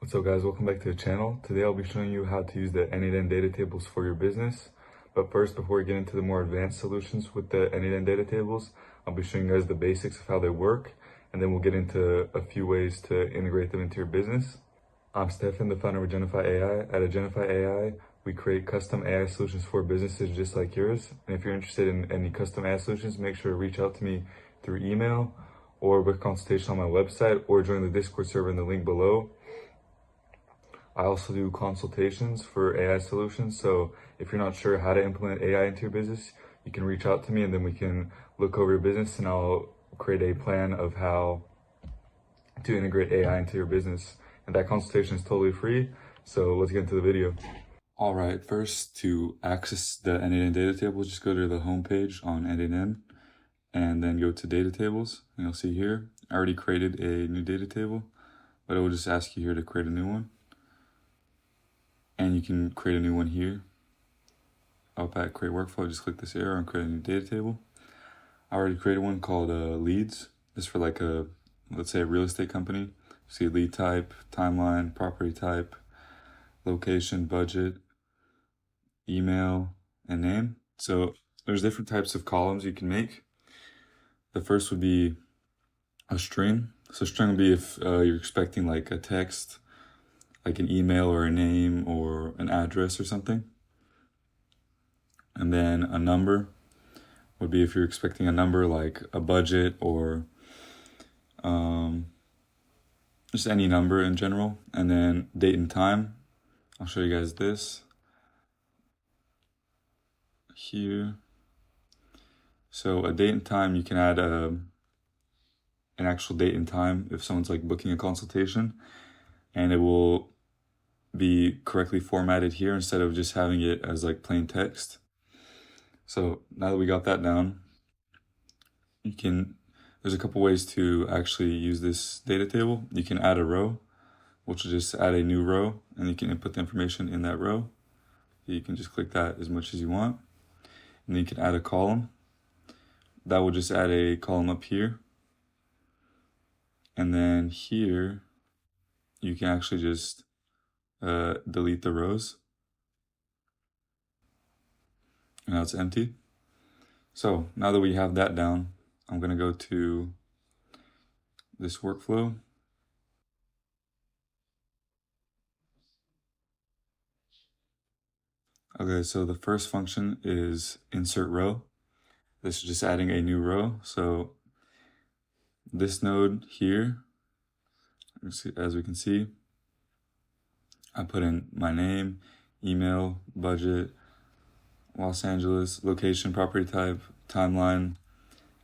What's up guys, welcome back to the channel. Today I'll be showing you how to use the n8n data tables for your business. But first, before we get into the more advanced solutions with the n8n data tables, I'll be showing you guys the basics of how they work, and then we'll get into a few ways to integrate them into your business. I'm Stefan, the founder of Agenify AI. At Agenify AI, we create custom AI solutions for businesses just like yours. And if you're interested in any custom AI solutions, make sure to reach out to me through email or book a consultation on my website or join the Discord server in the link below. I also do consultations for AI solutions. So if you're not sure how to implement AI into your business, you can reach out to me and then we can look over your business and I'll create a plan of how to integrate AI into your business. And that consultation is totally free. So let's get into the video. All right, first to access the n8n data table, just go to the home page on n8n and then go to data tables. And you'll see here, I already created a new data table, but it will just ask you here to create a new one. And you can create a new one here. Up at create workflow, just click this arrow and create a new data table. I already created one called leads. This is for like let's say a real estate company. See lead type, timeline, property type, location, budget, email, and name. So there's different types of columns you can make. The first would be a string. So string would be if you're expecting like a text, like an email or a name or an address or something. And then a number would be if you're expecting a number like a budget or just any number in general. And then date and time. I'll show you guys this here. So a date and time, you can add an actual date and time if someone's like booking a consultation, and it will be correctly formatted here instead of just having it as like plain text. So now that we got that down, there's a couple ways to actually use this data table. You can add a row, which will just add a new row, and you can input the information in that row. You can just click that as much as you want. And then you can add a column. That will just add a column up here. And then here, you can actually just delete the rows. And now it's empty. So now that we have that down, I'm going to go to this workflow. Okay, so the first function is insert row. This is just adding a new row. So this node here, as we can see, I put in my name, email, budget, Los Angeles, location, property type, timeline,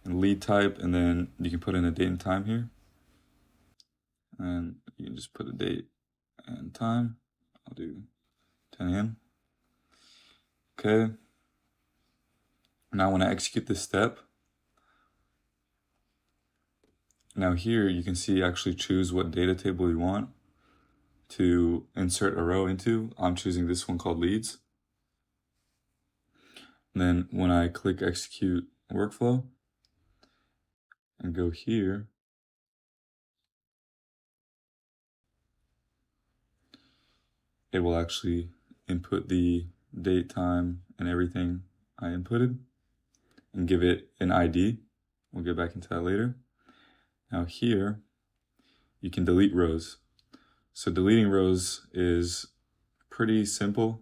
and lead type, and then you can put in a date and time here. And you can just put a date and time. I'll do 10 a.m. Okay. Now when I execute this step, now here you can see actually choose what data table you want to insert a row into. I'm choosing this one called leads. And then when I click execute workflow and go here, it will actually input the date, time, and everything I inputted and give it an ID. We'll get back into that later. Now here, you can delete rows. So deleting rows is pretty simple.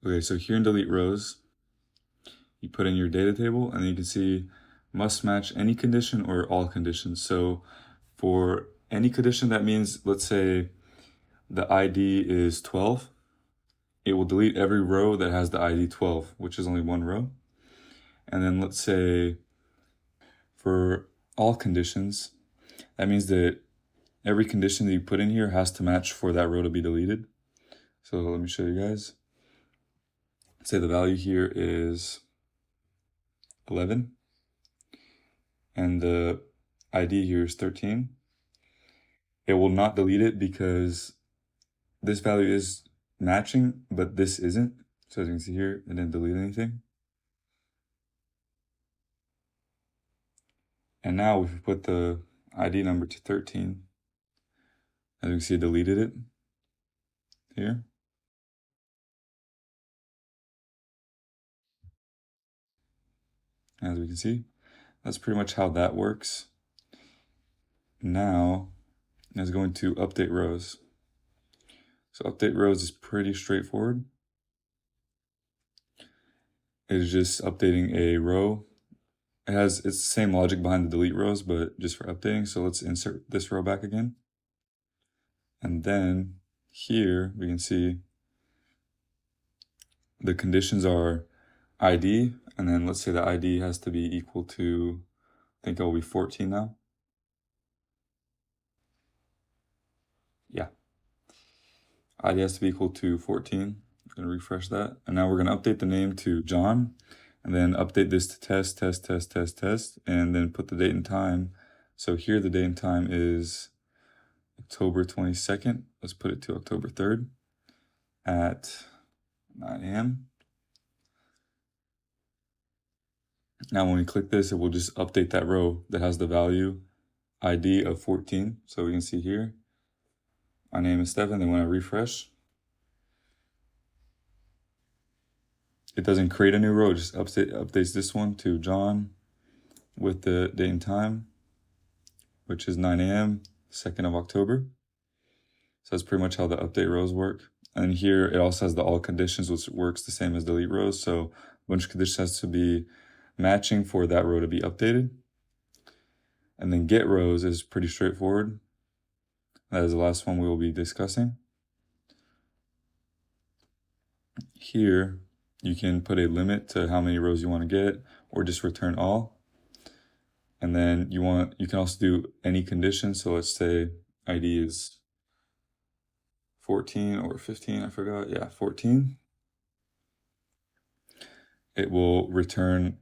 Okay, so here in delete rows, you put in your data table and you can see must match any condition or all conditions. So for any condition, that means, let's say the ID is 12. It will delete every row that has the ID 12, which is only one row. And then let's say for all conditions, that means that every condition that you put in here has to match for that row to be deleted. So let me show you guys. Say the value here is 11 and the ID here is 13. It will not delete it because this value is matching, but this isn't. So as you can see here, it didn't delete anything. And now if we put the ID number to 13, As you can see, I deleted it here. As we can see, that's pretty much how that works. Now, is going to update rows. So update rows is pretty straightforward. It is just updating a row. It's the same logic behind the delete rows, but just for updating. So let's insert this row back again. And then here we can see the conditions are ID, and then let's say the ID has to be equal to, I think it will be 14 now. Yeah. ID has to be equal to 14. I'm gonna refresh that. And now we're gonna update the name to John, and then update this to test, and then put the date and time. So here the date and time is October 22nd. Let's put it to October 3rd at 9 a.m. Now when we click this, it will just update that row that has the value ID of 14. So we can see here, my name is Stefan. Then when I refresh, it doesn't create a new row, it just updates this one to John with the date and time, which is 9 a.m., 2nd of October. So that's pretty much how the update rows work. And here it also has the all conditions, which works the same as delete rows. So a bunch of conditions has to be matching for that row to be updated. And then get rows is pretty straightforward. That is the last one we will be discussing. Here, you can put a limit to how many rows you want to get, or just return all. And then you can also do any condition. So let's say ID is 14 or 15, I forgot. Yeah, 14. It will return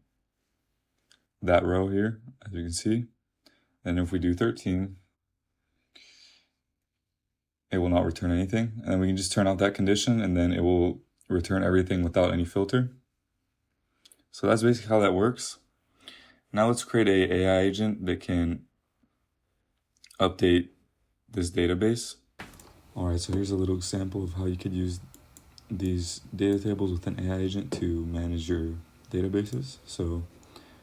that row here, as you can see. And if we do 13, it will not return anything. And then we can just turn off that condition, and then it will return everything without any filter. So that's basically how that works. Now let's create a AI agent that can update this database. All right, so here's a little example of how you could use these data tables with an AI agent to manage your databases. So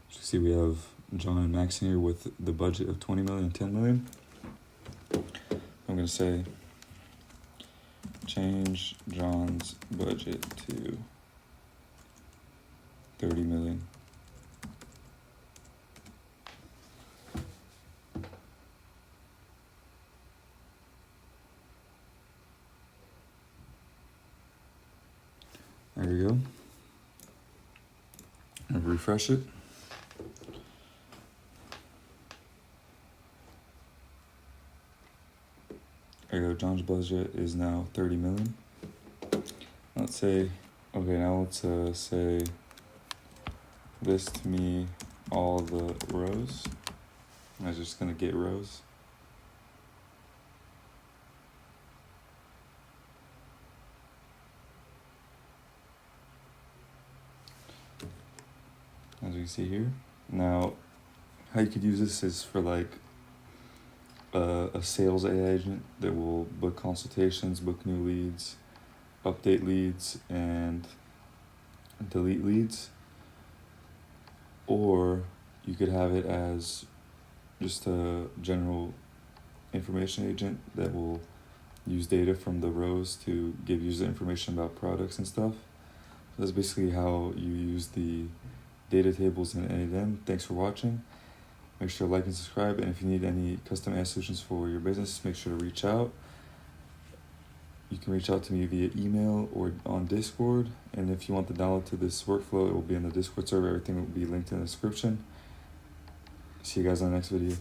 as you see, we have John and Max in here with the budget of 20 million and 10 million. I'm gonna say, change John's budget to 30 million. There we go. And refresh it. There you go, John's budget is now 30 million. Let's say, okay, now let's say, list me all the rows. I'm just gonna get rows. As you can see here. Now, how you could use this is for like a sales AI agent that will book consultations, book new leads, update leads, and delete leads. Or you could have it as just a general information agent that will use data from the rows to give user information about products and stuff. So that's basically how you use the data tables in n8n. Thanks for watching. Make sure to like and subscribe, and if you need any custom AI solutions for your business, make sure to reach out. You can reach out to me via email or on Discord, and if you want the download to this workflow, it will be in the Discord server. Everything will be linked in the description. See you guys on the next video.